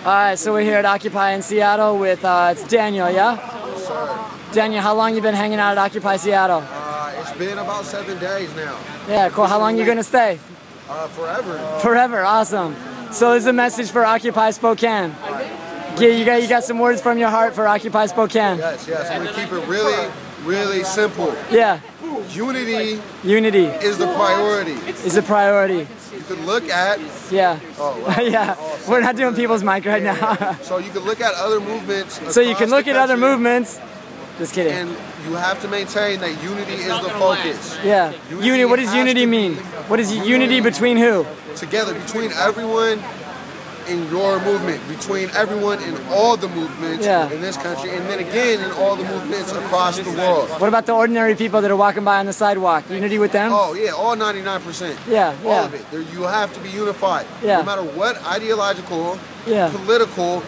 All right, so we're here at Occupy in Seattle with it's Daniel, yeah? Yes, sir. Daniel, how long you been hanging out at Occupy Seattle? It's been about 7 days now. Yeah, cool. How long you gonna stay? Forever. Forever, awesome. So this is a message for Occupy Spokane. Right. Yeah, you got some words from your heart for Occupy Spokane. Yes. I'm gonna keep it really simple. Yeah. Unity is the priority. Is a priority. You could look at. Yeah. Oh, wow. Yeah. Awesome. We're not doing people's mic right now. So you can look at other movements. So you can look at other movements. Just kidding. And you have to maintain that unity is the focus. Yeah. Unity. What does unity mean? What is unity between who? Together, between everyone in your movement, between everyone in all the movements in this country, and then again in all the movements across the world. What about the ordinary people that are walking by on the sidewalk? Unity with them? Oh yeah, all 99%. Yeah, all of it. You have to be unified. Yeah. No matter what ideological, yeah, political,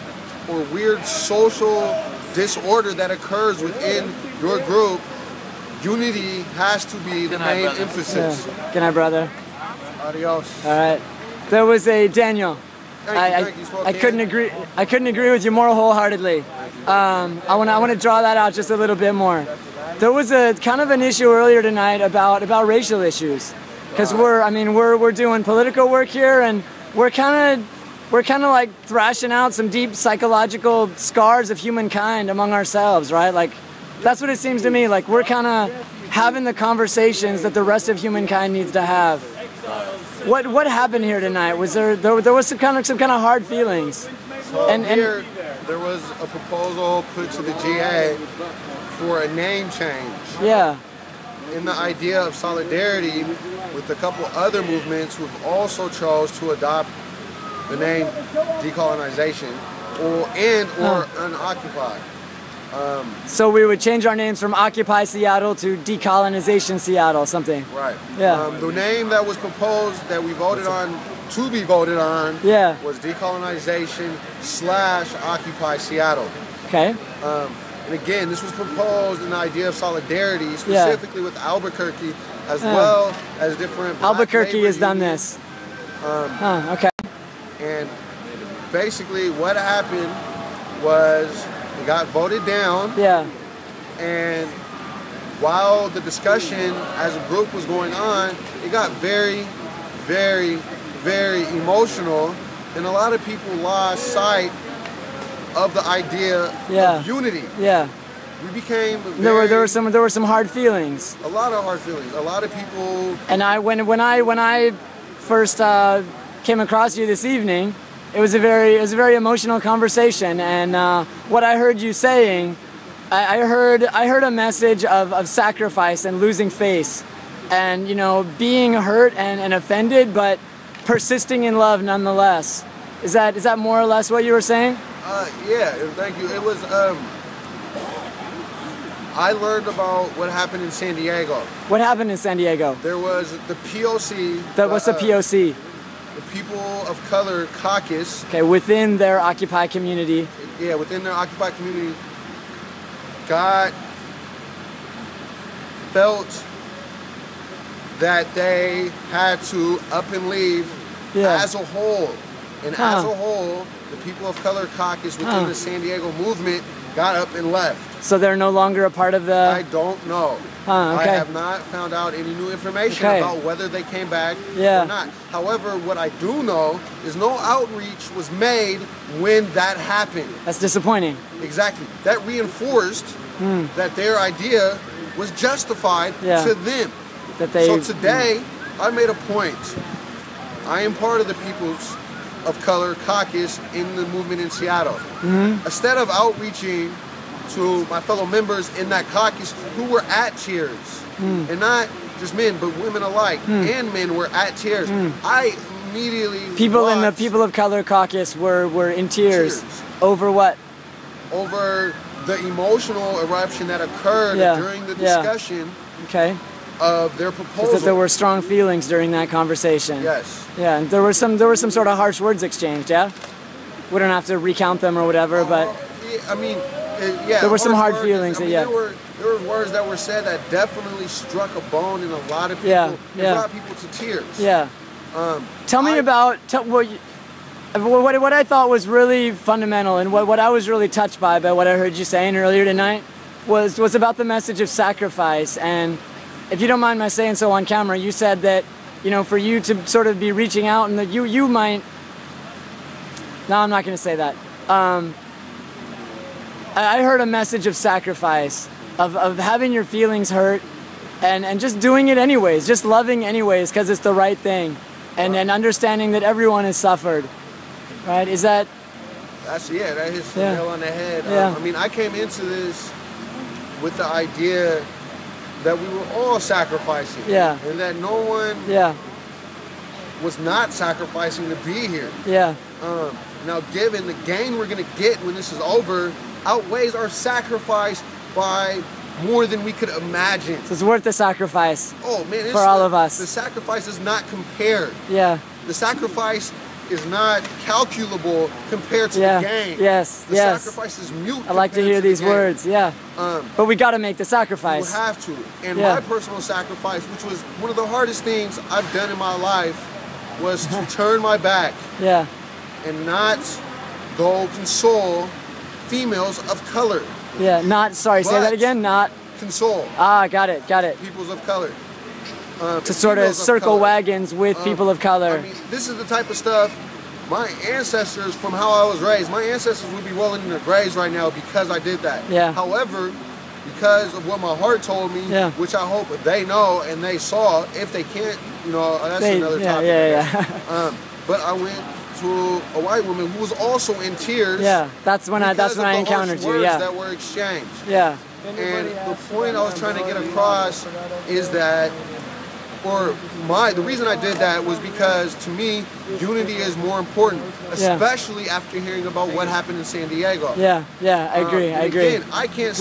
or weird social disorder that occurs within your group, unity has to be the main emphasis. Yeah. Good night, brother. Adios. All right. There was a Daniel. I couldn't agree. I couldn't agree with you more wholeheartedly. I want to draw that out just a little bit more. There was a kind of an issue earlier tonight about racial issues, because we're doing political work here, and we're kind of like thrashing out some deep psychological scars of humankind among ourselves, right? Like that's what it seems to me. Like we're kind of having the conversations that the rest of humankind needs to have. What happened here tonight? Was there was some kind of hard feelings? So here there was a proposal put to the GA for a name change. Yeah. In the idea of solidarity with a couple other movements who've also chose to adopt the name decolonization or unoccupy. So we would change our names from Occupy Seattle to Decolonization Seattle, something. Right. Yeah. The name that was proposed that we voted on, to be voted on, was Decolonization / Occupy Seattle. Okay. And again, this was proposed in the idea of solidarity, specifically with Albuquerque, as well as different Albuquerque has done this. Okay. And basically what happened was it got voted down. Yeah. And while the discussion as a group was going on, it got very emotional, and a lot of people lost sight of the idea of unity. Yeah. We became there were some hard feelings. A lot of hard feelings. A lot of people. And when I first came across you this evening, it was a very emotional conversation, and what I heard you saying, I heard a message of sacrifice and losing face, and being hurt and offended, but persisting in love nonetheless. Is that more or less what you were saying? Yeah, thank you. It was. I learned about what happened in San Diego. What happened in San Diego? There was the POC. What's the POC? The People of Color Caucus. Okay, within their Occupy community. Yeah, within their Occupy community, felt that they had to up and leave as a whole. And as a whole, the People of Color Caucus within the San Diego movement got up and left. So they're no longer a part of the... I don't know. Okay. I have not found out any new information about whether they came back or not. However, what I do know is no outreach was made when that happened. That's disappointing. Exactly. That reinforced that their idea was justified to them. So today, I made a point. I am part of the Peoples of Color Caucus in the movement in Seattle. Instead of outreaching to my fellow members in that caucus who were at tears, and not just men but women alike, and men were at tears, I immediately in the People of Color Caucus were in tears. Over what? Over the emotional eruption that occurred during the discussion of their proposal. That there were strong feelings during that conversation. Yes. Yeah, and there were some sort of harsh words exchanged. Yeah. We don't have to recount them or whatever, but I mean, there were some hard feelings. There were words that were said that definitely struck a bone in a lot of people. It brought people to tears. Yeah. Tell me about what I thought was really fundamental, and what I was really touched by what I heard you saying earlier tonight was about the message of sacrifice. And if you don't mind my saying so on camera, you said that, you know, for you to sort of be reaching out, and that you might. No, I'm not going to say that. I heard a message of sacrifice, of having your feelings hurt, and just doing it anyways, just loving anyways because it's the right thing, and understanding that everyone has suffered, right? Is that? That hits the nail on the head. Yeah. I mean, I came into this with the idea that we were all sacrificing, and that no one was not sacrificing to be here. Now, given the gain we're going to get when this is over outweighs our sacrifice by more than we could imagine. So it's worth the sacrifice. Oh man, for all of us. The sacrifice is not compared. Yeah. The sacrifice is not calculable compared to the gain. Yes. The sacrifice is mute. I like to hear these words. Yeah. But we got to make the sacrifice. You have to. And my personal sacrifice, which was one of the hardest things I've done in my life, was to turn my back. And not go console females of color. Say that again, not console. Got it. Peoples of color. To sort of circle wagons with people of color. I mean, this is the type of stuff my ancestors, from how I was raised, my ancestors would be rolling in their graves right now because I did that. However, because of what my heart told me, which I hope they know and they saw, if they can't, you know, that's another topic. But I went to a white woman who was also in tears. That's when I encountered you. That were exchanged. And the point I was trying to get across is that, the reason I did that was because to me, unity is more important, especially after hearing about what happened in San Diego. I agree. Again,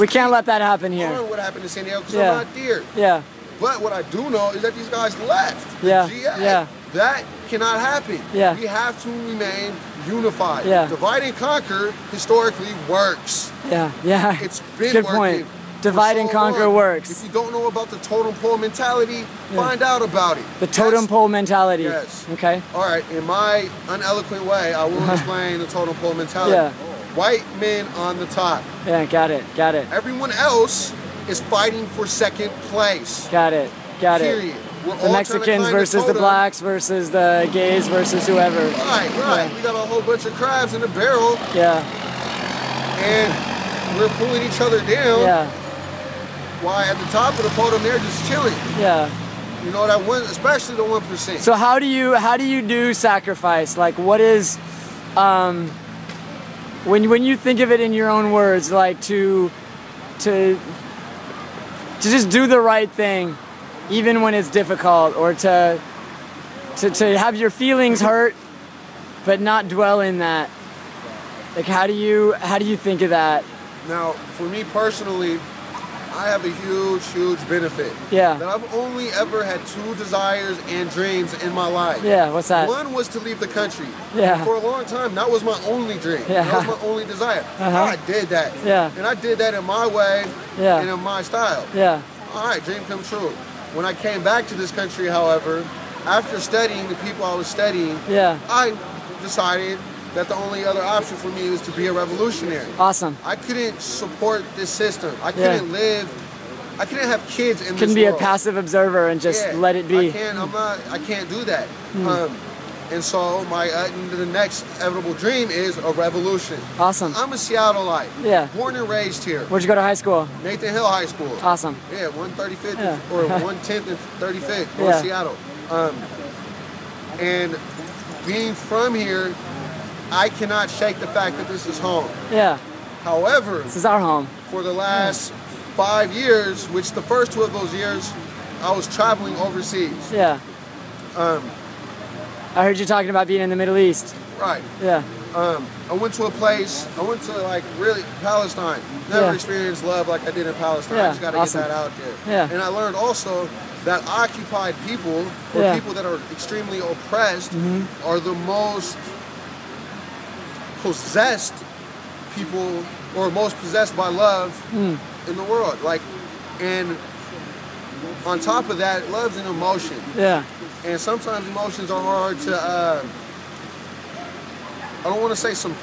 we can't let that happen here. What happened in San Diego because I'm not there. But what I do know is that these guys left. That cannot happen. We have to remain unified. Divide and conquer historically works. It's been good working. Point. Divide and conquer works. If you don't know about the totem pole mentality, find out about it. The totem pole mentality. Yes. Okay. All right. In my uneloquent way, I will explain the totem pole mentality. White men on the top. Got it. Everyone else is fighting for second place. Got it. Period. The Mexicans versus the blacks versus the gays versus whoever. Right. We got a whole bunch of crabs in the barrel. And we're pulling each other down. Why at the top of the podium they're just chilling. You know that one, especially the 1%. So how do you do sacrifice? Like what is when you think of it in your own words, like to just do the right thing even when it's difficult, or to have your feelings hurt but not dwell in that. Like how do you think of that? Now, for me personally, I have a huge benefit. That I've only ever had two desires and dreams in my life. What's that? One was to leave the country. For a long time, that was my only dream. That was my only desire. I did that. And I did that in my way and in my style. All right, dream come true. When I came back to this country, however, after studying the people I was studying, I decided that the only other option for me was to be a revolutionary. Awesome. I couldn't support this system. I couldn't I couldn't have kids in this world. Couldn't be a passive observer and just let it be. I can't do that. And so the next inevitable dream is a revolution. Awesome. I'm a Seattleite. Born and raised here. Where'd you go to high school? Nathan Hill High School. Awesome. 135th or 110th and 35th in Seattle. And being from here, I cannot shake the fact that this is home. However, this is our home. For the last 5 years, which the first 2 of those years, I was traveling overseas. I heard you talking about being in the Middle East. Right. I went to a place, like really Palestine. Never experienced love like I did in Palestine. I just got to get that out there. And I learned also that occupied people, or people that are extremely oppressed, are the most possessed people, or most possessed by love in the world. And on top of that, love's an emotion. And sometimes emotions are hard to I don't want to say some